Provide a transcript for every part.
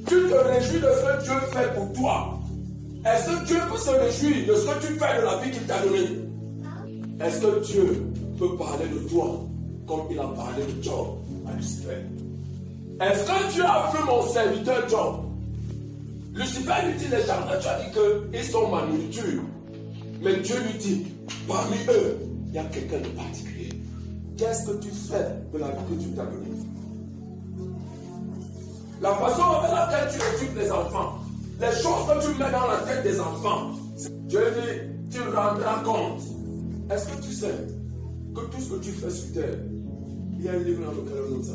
Tu te réjouis de ce que Dieu fait pour toi. Est-ce que Dieu peut se réjouir de ce que tu fais de la vie qu'il t'a donnée? Est-ce que Dieu peut parler de toi comme il a parlé de Job à Lucifer? Est-ce que Dieu a vu mon serviteur Job? Lucifer lui dit, les gens, tu as dit qu'ils sont ma nourriture. Mais Dieu lui dit, parmi eux, il y a quelqu'un de particulier. Qu'est-ce que tu fais de la vie que Dieu t'a donnée? La façon avec laquelle tu éduques les enfants, les choses que tu mets dans la tête des enfants, Dieu dit, tu rendras compte. Est-ce que tu sais que tout ce que tu fais sur terre, il y a un livre dans lequel on note ça?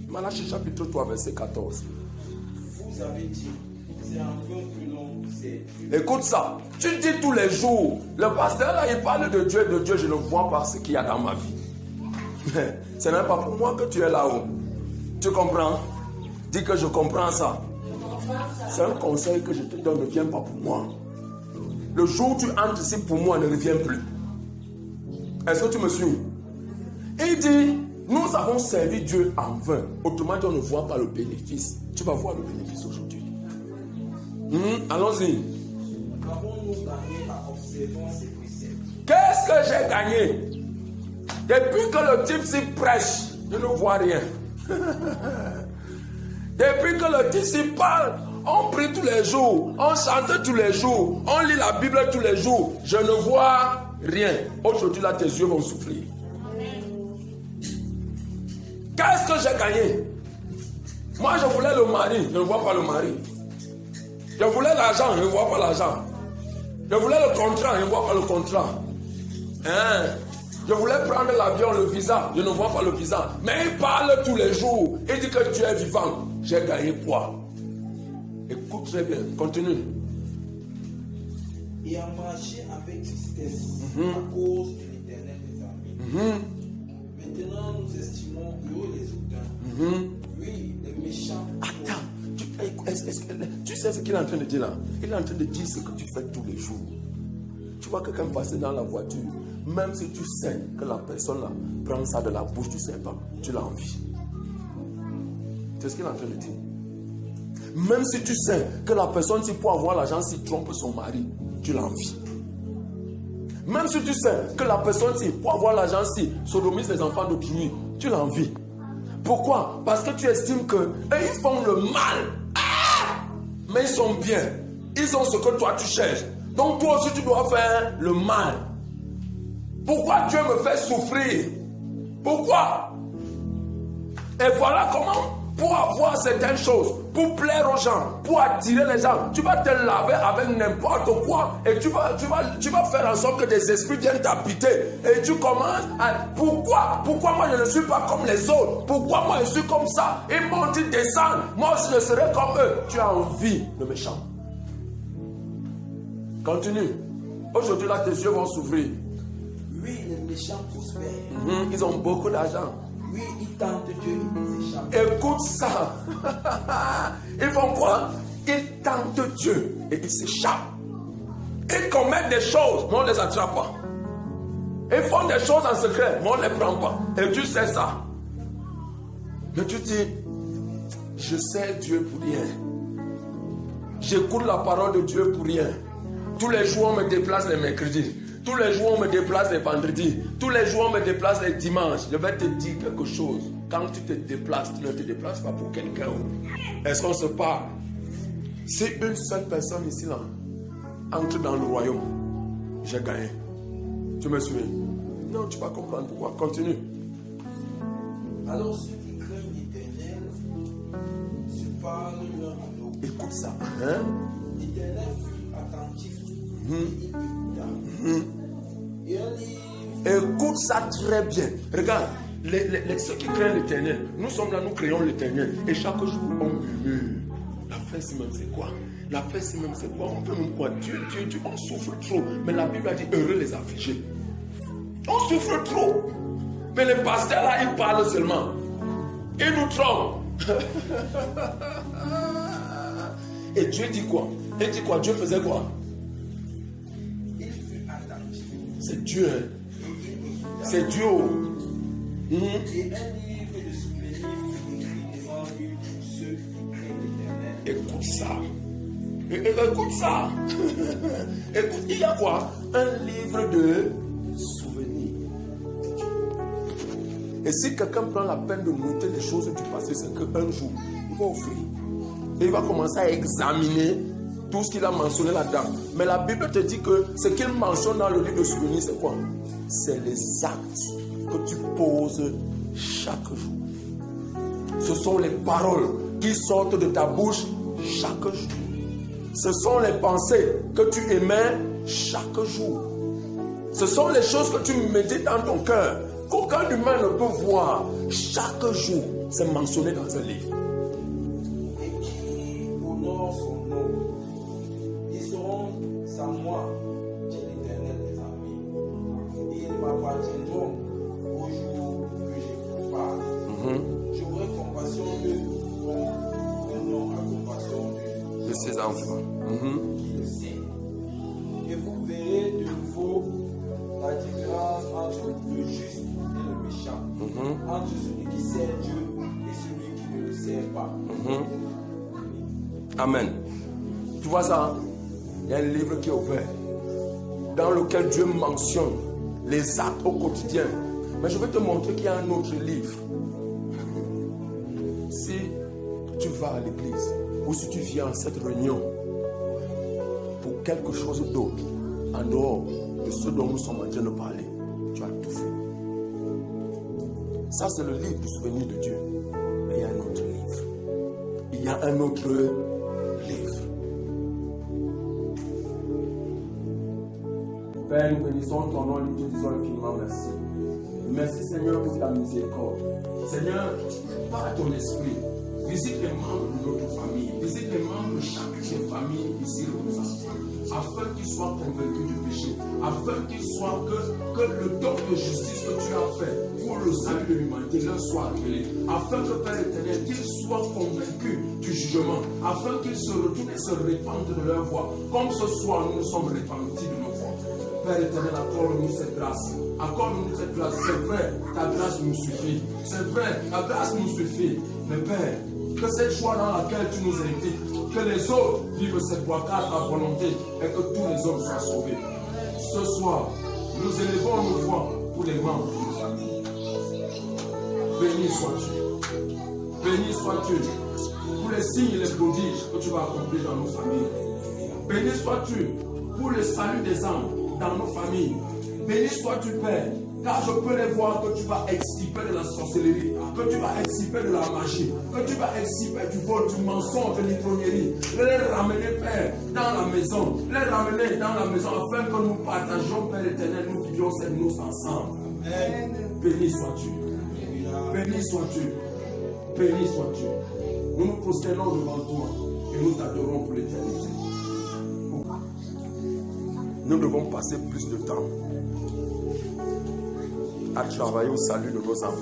Malachie chapitre 3, verset 14. Vous avez dit, c'est un peu que l'on sait. Écoute ça, tu dis tous les jours, le pasteur là, il parle de Dieu, je ne vois pas ce qu'il y a dans ma vie. Mais ce n'est pas pour moi que tu es là-haut. Tu comprends? Dis que je comprends ça. C'est un conseil que je te donne, ne viens pas pour moi. Le jour où tu entres ici pour moi, ne reviens plus. Est-ce que tu me suis? Il dit, nous avons servi Dieu en vain. Autrement dit, on ne voit pas le bénéfice. Tu vas voir le bénéfice aujourd'hui. Allons-y. Qu'avons-nous gagné en observant ces préceptes? Qu'est-ce que j'ai gagné? Depuis que le type s'y prêche, je ne vois rien. Depuis que le type s'y parle, on prie tous les jours, on chante tous les jours, on lit la Bible tous les jours. Je ne vois rien. Aujourd'hui, là, tes yeux vont souffrir. Qu'est-ce que j'ai gagné? Moi, je voulais le mari, je ne vois pas le mari. Je voulais l'argent, je ne vois pas l'argent. Je voulais le contrat, je ne vois pas le contrat. Je voulais prendre l'avion, le visa, je ne vois pas le visa. Mais il parle tous les jours. Il dit que tu es vivant. J'ai gagné quoi? Écoute très bien, continue. Et à marcher avec tristesse à cause de l'Éternel des armées. Maintenant, nous estimons heureux les autres. Oui, les méchants. Attends, tu sais ce qu'il est en train de dire là? Il est en train de dire ce que tu fais tous les jours. Tu vois quelqu'un passer dans la voiture, même si tu sais que la personne là prend ça de la bouche, tu ne sais pas, tu l'as envie. C'est ce qu'il est en train de dire. Même si tu sais que la personne, si pour avoir l'argent, s'il trompe son mari, tu l'as envie. Même si tu sais que la personne, si pour avoir l'argent, si sodomise les enfants d'autrui, tu l'as envie. Pourquoi? Parce que tu estimes que eux, ils font le mal. Mais ils sont bien. Ils ont ce que toi tu cherches. Donc toi aussi tu dois faire le mal. Pourquoi Dieu me fait souffrir? Pourquoi? Et voilà comment, pour avoir certaines choses, pour plaire aux gens, pour attirer les gens, tu vas te laver avec n'importe quoi et tu vas faire en sorte que des esprits viennent t'habiter. Et tu commences à... Pourquoi moi je ne suis pas comme les autres? Pourquoi moi je suis comme ça? Ils m'ont dit descendre, moi aussi je serai comme eux. Tu as envie, le méchant. Continue. Aujourd'hui là tes yeux vont s'ouvrir. Oui, les méchants prospèrent. Ils ont beaucoup d'argent. Oui, ils tentent Dieu, ils échappent. Écoute ça. Ils font quoi? Ils tentent Dieu et ils s'échappent. Ils commettent des choses, mais on ne les attrape pas. Ils font des choses en secret, mais on ne les prend pas. Et tu sais ça. Mais tu dis, je sais Dieu pour rien. J'écoute la parole de Dieu pour rien. Tous les jours, on me déplace les mercredis. Tous les jours, on me déplace les vendredis. Tous les jours, on me déplace les dimanches. Je vais te dire quelque chose. Quand tu te déplaces, tu ne te déplaces pas pour quelqu'un. Est-ce qu'on se parle? Si une seule personne ici, là, entre dans le royaume, j'ai gagné. Tu me suis? Non, tu vas comprendre pourquoi. Continue. Alors ceux qui craignent l'Éternel se parlent l'un à l'autre. Écoute ça. L'Éternel fut attentif. Il écouta. Et un livre. Écoute ça très bien. Regarde, ceux qui craignent l'Éternel, nous sommes là, nous créons l'Éternel. Et chaque jour, on murmure. La fête même, c'est quoi? La fête même, c'est quoi? On peut même quoi? Dieu, on souffre trop. Mais la Bible a dit, heureux les affligés. On souffre trop. Mais les pasteurs là, ils parlent seulement. Ils nous trompent. Et Dieu dit quoi? Il dit quoi? Dieu faisait quoi? Il fut attentif. C'est Dieu. C'est Dieu. Et un livre de souvenirs écrit devant lui pour ceux qui craignent l'Éternel. Écoute ça. Écoute ça. Écoute, il y a quoi? Un livre de souvenirs. Et si quelqu'un prend la peine de noter les choses du passé, c'est qu'un jour, il va ouvrir. Et il va commencer à examiner tout ce qu'il a mentionné là-dedans. Mais la Bible te dit que ce qu'il mentionne dans le livre de souvenirs, c'est quoi? C'est les actes que tu poses chaque jour. Ce sont les paroles qui sortent de ta bouche chaque jour. Ce sont les pensées que tu émets chaque jour. Ce sont les choses que tu médites dans ton cœur, qu'aucun humain ne peut voir. Chaque jour, c'est mentionné dans un livre. Et qui honore son nom, ils seront à moi, dit l'Éternel des armées. Et ils m'appartiendront au jour que je prépare. J'aurai compassion d'eux, comme un homme a compassion De ses enfants. qui le sait. Et vous verrez de nouveau la différence entre le juste et le méchant, entre celui qui sert Dieu et celui qui ne le sert pas. Amen. Tu vois ça? Il y a un livre qui est ouvert, dans lequel Dieu mentionne les actes au quotidien. Mais je vais te montrer qu'il y a un autre livre. Si tu vas à l'église, ou si tu viens à cette réunion pour quelque chose d'autre, en dehors de ce dont nous sommes en train de parler, tu as tout fait. Ça, c'est le livre du souvenir de Dieu. Mais il y a un autre livre. Il y a un autre livre. Père, nous bénissons ton nom, nous te disons infiniment merci. Merci Seigneur pour ta miséricorde. Seigneur, par ton esprit, visite les membres de notre famille, visite les membres de chacune des familles ici représentées, afin qu'ils soient convaincus du péché, afin qu'ils soient que le don de justice que tu as fait pour le salut de l'humanité leur soit révélé, afin que Père éternel, qu'ils soient convaincus du jugement, afin qu'ils se retournent et se répandent de leur voie, comme ce soir nous nous sommes repentis de nos voies. Père éternel, accorde-nous cette grâce. Accorde-nous cette grâce. C'est vrai, ta grâce nous suffit. C'est vrai, ta grâce nous suffit. Mais Père, que cette joie dans laquelle tu nous invites, que les autres vivent cette voie car ta volonté et que tous les hommes soient sauvés. Ce soir, nous élevons nos voix pour les membres de nos familles. Béni sois-tu. Béni sois-tu pour les signes et les prodiges que tu vas accomplir dans nos familles. Béni sois-tu pour le salut des âmes dans nos familles. Béni sois-tu, Père, car je peux les voir que tu vas extirper de la sorcellerie, que tu vas extirper de la magie, que tu vas extirper du vol, du mensonge, de l'ivrognerie. Les ramener, Père, dans la maison. Les ramener dans la maison afin que nous partagions, Père éternel, nous vivions cette noce ensemble. Amen. Béni sois-tu. Béni sois-tu. Béni sois-tu. Nous nous prosternons devant toi et nous t'adorons pour l'éternité. Nous devons passer plus de temps à travailler au salut de nos enfants.